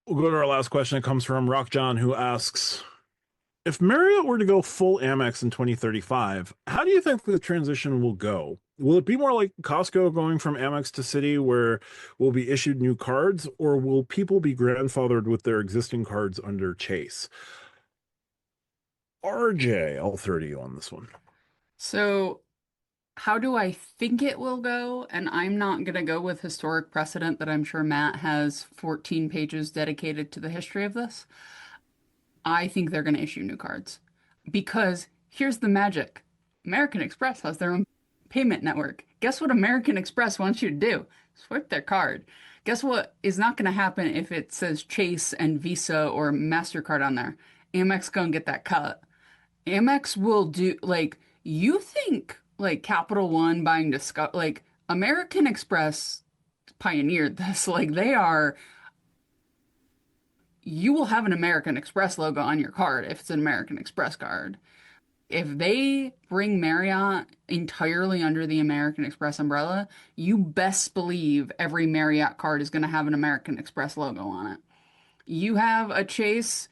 We'll go to our last question. It comes from RockJon, who asks, if Marriott were to go full Amex in 2035, how do you think the transition will go? Will it be more like Costco going from Amex to Citi, where we'll be issued new cards, or will people be grandfathered with their existing cards under Chase? RJ, I'll throw to you on this one. So, how do I think it will go? And I'm not going to go with historic precedent that I'm sure Matt has 14 pages dedicated to the history of this. I think they're going to issue new cards because here's the magic. American Express has their own payment network. Guess what American Express wants you to do? Swipe their card. Guess what is not going to happen if it says Chase and Visa or MasterCard on there? Amex gonna get that cut. Amex will do like you think like Capital One buying Discover like American Express pioneered this. Like they are you will have an American Express logo on your card if it's an American Express card. If they bring Marriott entirely under the American Express umbrella, you best believe every Marriott card is going to have an American Express logo on it. You have a Chase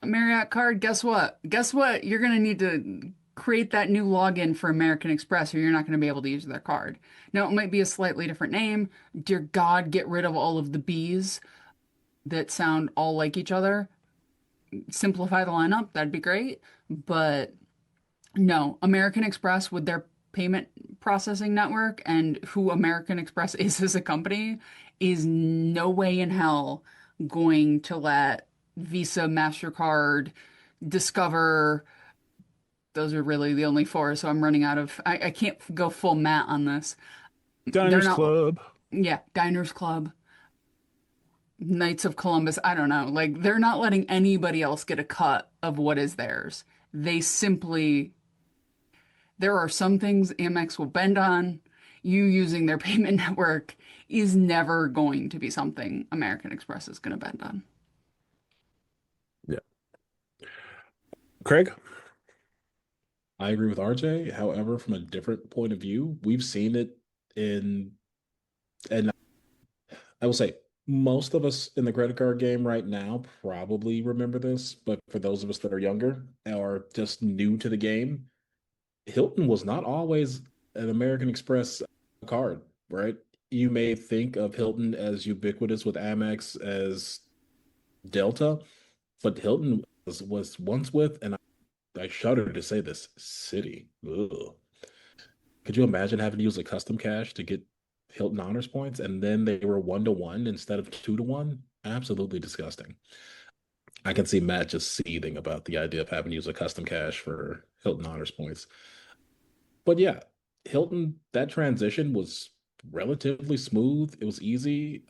Marriott card, guess what? Guess what? You're going to need to create that new login for American Express or you're not going to be able to use their card. Now, it might be a slightly different name. Dear God, get rid of all of the B's that sound all like each other. Simplify the lineup, that'd be great. But no, American Express with their payment processing network and who American Express is as a company is no way in hell going to let Visa, MasterCard, Discover, those are really the only four, so I'm running out of I can't go full Matt on this. They're Diners not, Club. yeah, Diners Club, Knights of Columbus, I don't know. Like they're not letting anybody else get a cut of what is theirs. They simply there are some things Amex will bend on. You using their payment network is never going to be something American Express is going to bend on. Yeah. Craig? I agree with RJ. However, from a different point of view, we've seen it in, and I will say, most of us in the credit card game right now probably remember this, but for those of us that are younger or just new to the game, Hilton was not always an American Express card, right? You may think of Hilton as ubiquitous with Amex as Delta, but Hilton was once with, and I shudder to say this, Citi. Ugh. Could you imagine having to use a custom cash to get Hilton honors points and then they were 1-to-1 instead of 2-to-1? Absolutely disgusting. I can see Matt just seething about the idea of having to use a custom cash for Hilton honors points. But yeah, Hilton, that transition was relatively smooth. It was easy,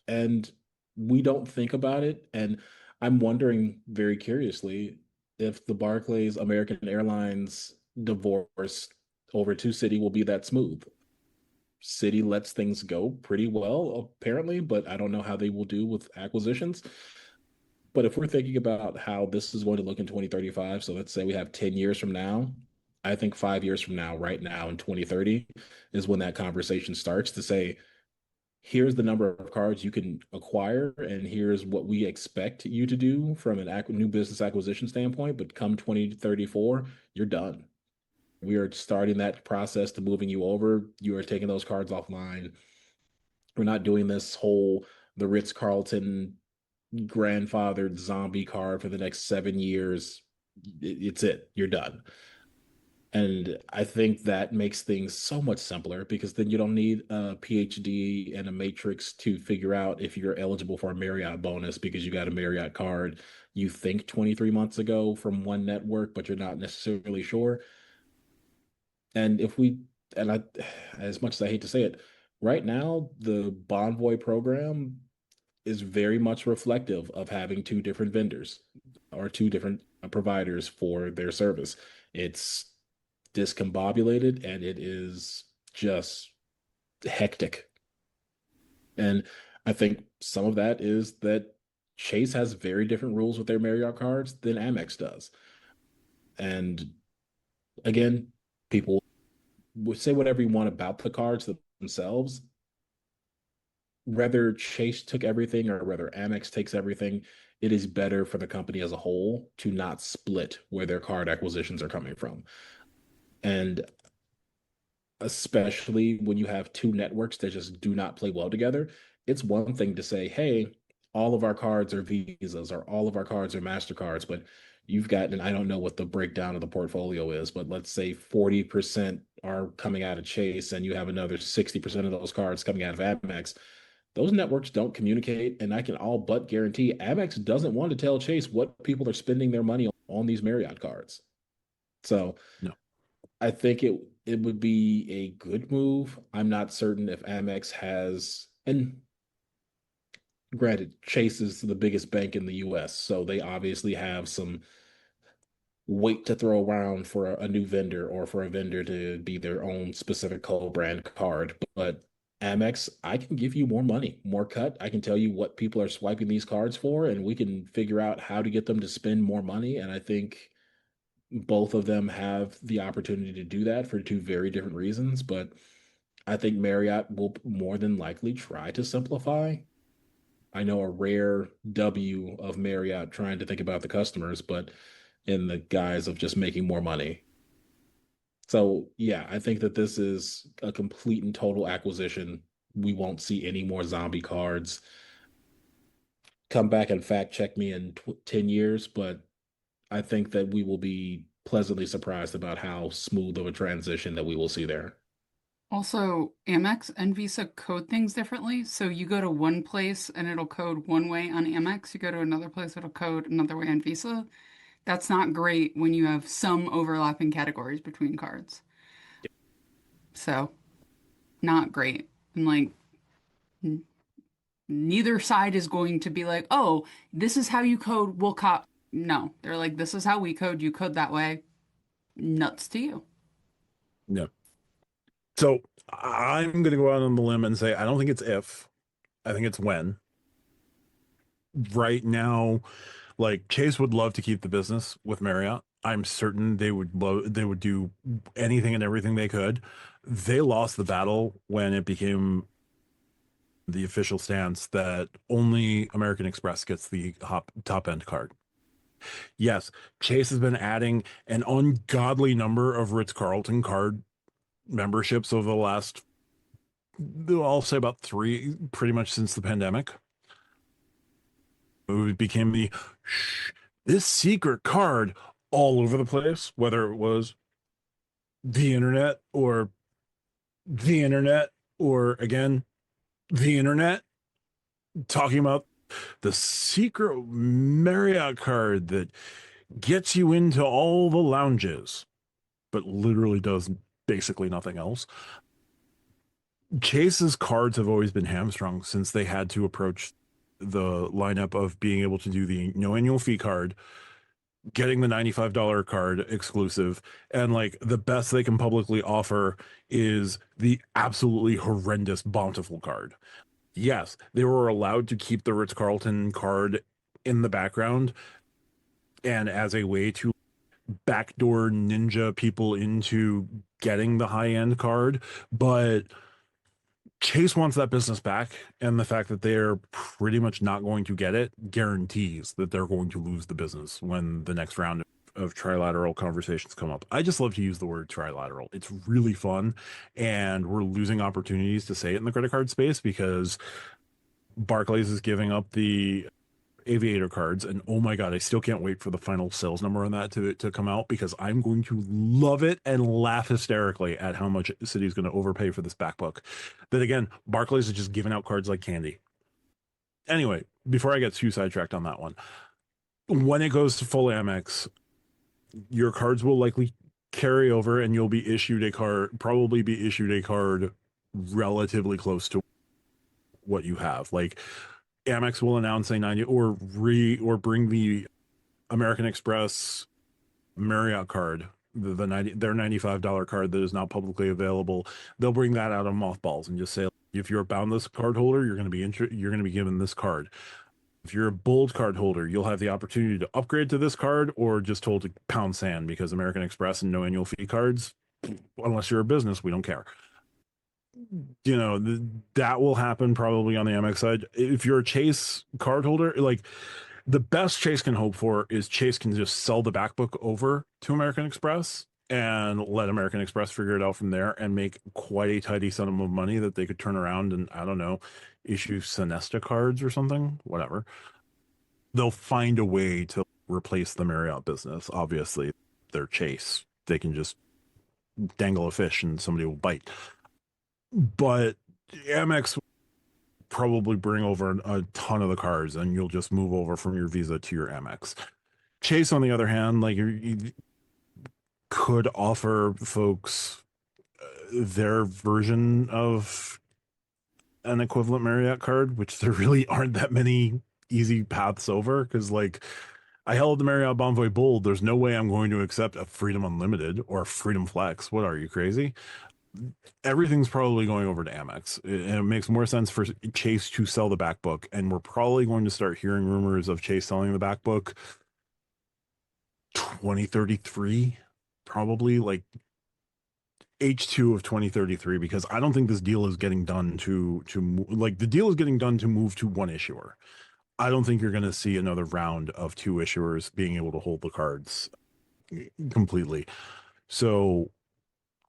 and we don't think about it. And I'm wondering very curiously if the Barclays American Airlines divorce over to Citi will be that smooth. Citi lets things go pretty well, apparently, but I don't know how they will do with acquisitions. But if we're thinking about how this is going to look in 2035, so let's say we have 10 years from now, I think 5 years from now, right now in 2030, is when that conversation starts to say, here's the number of cards you can acquire, and here's what we expect you to do from an new business acquisition standpoint. But come 2034, you're done. We are starting that process to moving you over. You are taking those cards offline. We're not doing this whole the Ritz-Carlton grandfathered zombie card for the next 7 years. It's it. You're done. And I think that makes things so much simpler because then you don't need a PhD and a matrix to figure out if you're eligible for a Marriott bonus because you got a Marriott card you think 23 months ago from one network, but you're not necessarily sure. And if we, and I, as much as I hate to say it, right now, the Bonvoy program is very much reflective of having two different vendors or two different providers for their service. It's discombobulated and it is just hectic. And I think some of that is that Chase has very different rules with their Marriott cards than Amex does. And again, people would say whatever you want about the cards themselves. whether Chase took everything or whether Amex takes everything, it is better for the company as a whole to not split where their card acquisitions are coming from. And especially when you have two networks that just do not play well together, it's one thing to say, hey, all of our cards are Visas or all of our cards are MasterCards, but you've got, and I don't know what the breakdown of the portfolio is, but let's say 40% are coming out of Chase and you have another 60% of those cards coming out of Amex. Those networks don't communicate, and I can all but guarantee Amex doesn't want to tell Chase what people are spending their money on these Marriott cards. So No. I think it would be a good move. I'm not certain if Amex has, and granted, Chase is the biggest bank in the US, so they obviously have some weight to throw around for a new vendor or for a vendor to be their own specific co-brand card. But Amex, I can give you more money, more cut. I can tell you what people are swiping these cards for, and we can figure out how to get them to spend more money. And I think both of them have the opportunity to do that for two very different reasons. But I think Marriott will more than likely try to simplify. I know a rare W of Marriott trying to think about the customers, but in the guise of just making more money. So, yeah, I think that this is a complete and total acquisition. We won't see any more zombie cards. Come back and fact check me in 10 years, but I think that we will be pleasantly surprised about how smooth of a transition that we will see there. Also, Amex and Visa code things differently. So you go to one place and it'll code one way on Amex. You go to another place, it'll code another way on Visa. That's not great when you have some overlapping categories between cards. So, not great. And like, neither side is going to be like, oh, this is how you code, we'll cop. No, they're like, this is how we code, you code that way. Nuts to you. No. So I'm going to go out on the limb and say I don't think it's if, I think it's when. Right now, like Chase would love to keep the business with Marriott. I'm certain they would do anything and everything they could. They lost the battle when it became the official stance that only American Express gets the top end card. Yes, Chase has been adding an ungodly number of Ritz-Carlton card memberships over the last, I'll say about three, pretty much since the pandemic. It became this secret card all over the place, whether it was the internet or the internet or again, the internet, talking about the secret Marriott card that gets you into all the lounges, but literally does basically nothing else. Chase's cards have always been hamstrung since they had to approach the lineup of being able to do the no annual fee card, getting the $95 card exclusive, and like the best they can publicly offer is the absolutely horrendous bountiful card. Yes, they were allowed to keep the Ritz-Carlton card in the background and as a way to backdoor ninja people into getting the high-end card, but Chase wants that business back, and the fact that they're pretty much not going to get it guarantees that they're going to lose the business when the next round of trilateral conversations come up. I just love to use the word trilateral. It's really fun, and we're losing opportunities to say it in the credit card space because Barclays is giving up the aviator cards, and oh my god, I still can't wait for the final sales number on that to come out because I'm going to love it and laugh hysterically at how much Citi is going to overpay for this back book. That again, Barclays is just giving out cards like candy. Anyway, before I get too sidetracked on that one, when it goes to full Amex, your cards will likely carry over and you'll be issued a card, probably be issued a card relatively close to what you have. Like Amex will announce a 90 or bring the American Express Marriott card, the 90 their $95 card that is not publicly available. They'll bring that out on mothballs and just say if you're a boundless card holder, you're going to be you're going to be given this card. If you're a bold card holder, you'll have the opportunity to upgrade to this card or just told to pound sand because American Express and no annual fee cards, unless you're a business, we don't care. that will happen probably on the Amex side. If you're a Chase card holder, like the best Chase can hope for is Chase can just sell the back book over to American Express and let American Express figure it out from there and make quite a tidy sum of money that they could turn around and, I don't know, issue Sonesta cards or something, whatever. They'll find a way to replace the Marriott business. Obviously, they're Chase. They can just dangle a fish and somebody will bite. But Amex probably bring over a ton of the cards and you'll just move over from your Visa to your Amex. Chase, on the other hand, like you could offer folks their version of an equivalent Marriott card, which there really aren't that many easy paths over. Because, like, I held the Marriott Bonvoy Bold. There's no way I'm going to accept a Freedom Unlimited or Freedom Flex. What are you, crazy? Everything's probably going over to Amex. And it makes more sense for Chase to sell the back book. And we're probably going to start hearing rumors of Chase selling the back book 2033, probably like H2 of 2033, because I don't think this deal is getting done like the deal is getting done to move to one issuer. I don't think you're going to see another round of two issuers being able to hold the cards completely. So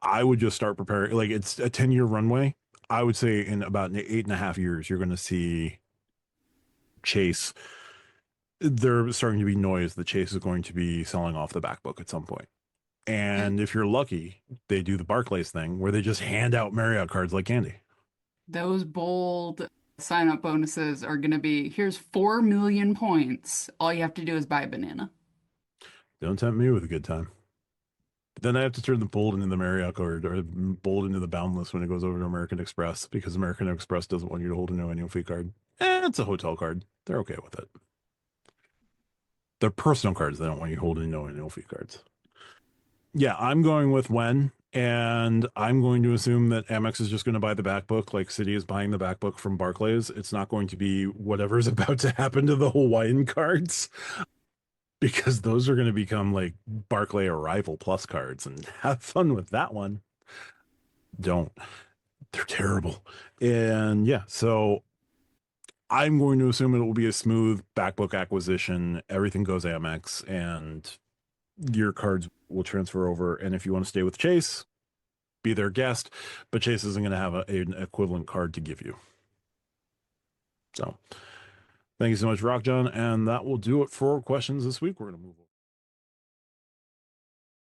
I would just start preparing. Like, it's a 10-year runway. I would say in about 8.5 years, you're going to see Chase. There's starting to be noise that Chase is going to be selling off the back book at some point. And if you're lucky, they do the Barclays thing where they just hand out Marriott cards like candy. Those bold sign-up bonuses are going to be, here's 4 million points. All you have to do is buy a banana. Don't tempt me with a good time. Then I have to turn the bold into the Marriott card or bold into the boundless when it goes over to American Express, because American Express doesn't want you to hold a no annual fee card. It's a hotel card. They're okay with it. They're personal cards. They don't want you holding no annual fee cards. Yeah, I'm going with when, and I'm going to assume that Amex is just going to buy the back book like Citi is buying the back book from Barclays. It's not going to be whatever's about to happen to the Hawaiian cards, because those are going to become like Barclay Arrival Plus cards, and have fun with that one. Don't. They're terrible. And yeah, so I'm going to assume it will be a smooth backbook acquisition. Everything goes Amex, and your cards will transfer over. And if you want to stay with Chase, be their guest, but Chase isn't going to have an equivalent card to give you. So thank you so much, RockJon. And that will do it for questions this week. We're going to move on.